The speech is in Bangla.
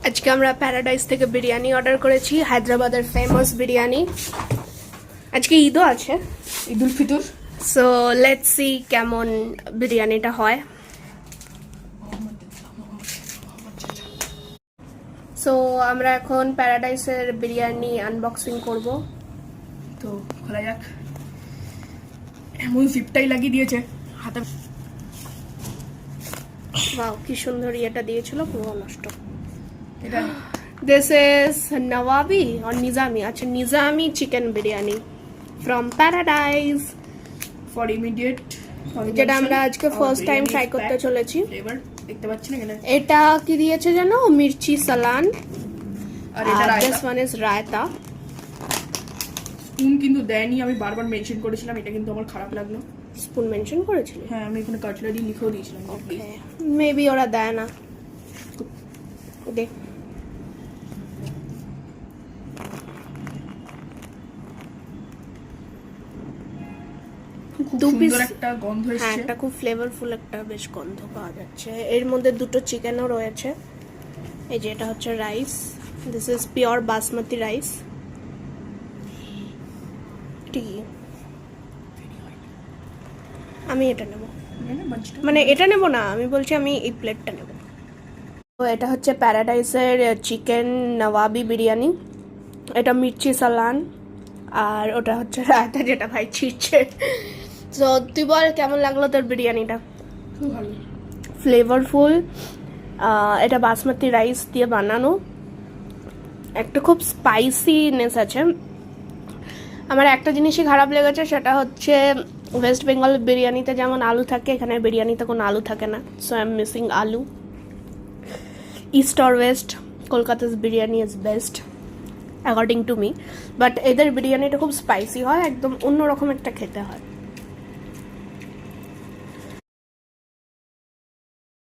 আজকে আমরা প্যারাডাইস থেকে বিরিয়ানি অর্ডার করেছি, হায়দ্রাবাদের ফেমাস বিরিয়ানি। আজকে ঈদও আছে, Eid ul Fitr. So let's see কেমন বিরিয়ানিটা হয়। সো আমরা এখন প্যারাডাইসের বিরিয়ানি আনবক্সিং করব। তো খোলা যাক। এমন জিপটাই লাগিয়ে দিয়েছে হাতে। ওয়াও, কি সুন্দর ইয়েটা দিয়েছিল, পুরো নষ্ট। এটা দিস ইজ নওয়াবি আর নিজামি। আচ্ছা, Nizami chicken biryani from paradise, for immediate, যেটা আমরা আজকে ফার্স্ট টাইম ট্রাই করতে চলেছি। ফ্লেভার দেখতে পাচ্ছি না এখানে। এটা কি দিয়েছে জানো? মির্চি সালান। আর এটা this raita. One is raita. Spoon কিন্তু দেয়নি, আমি বারবার মেনশন করেছিলাম, এটা কিন্তু আমার খারাপ লাগলো। স্পুন মেনশন করেছিল? হ্যাঁ, আমি এখানে কাটলারি লিখেও দিয়েছিলাম। ওকে, মেবি ওরা দেয় না। দে। খুব দু piece- সুন্দর একটা গন্ধ হ্যাঁ, এসেছে। একটা খুব ফ্লেভারফুল একটা বেশ গন্ধ পাওয়া যাচ্ছে। এর মধ্যে দুটো চিকেনও রয়েছে। এই যে এটা হচ্ছে rice, this is pure basmati rice. ঠিক, আমি এটা নেব, মানে এটা নেব না, আমি বলছি আমি এই প্লেটটা নেব। তো এটা হচ্ছে প্যারাডাইসের চিকেন নওয়াবি বিরিয়ানি। এটা মির্চি সালান, আর ওটা হচ্ছে রায়তা, যেটা ভাই ছিটছে। তো তুই বল কেমন লাগলো তোর বিরিয়ানিটা? খুব ভালো। ফ্লেভারফুল, এটা বাসমতি রাইস দিয়ে বানানো, একটা খুব স্পাইসিনেস আছে। আমার একটা জিনিসই খারাপ লেগেছে, সেটা হচ্ছে ওয়েস্ট বেঙ্গল বিরিয়ানিতে যেমন আলু থাকে, এখানে বিরিয়ানিতে কোনো আলু থাকে না। So I am missing aloo. East or west, Kolkata's biryani is best according to me, but এদের বিরিয়ানিটা খুব স্পাইসি হয়, একদম অন্যরকম একটা খেতে হয়।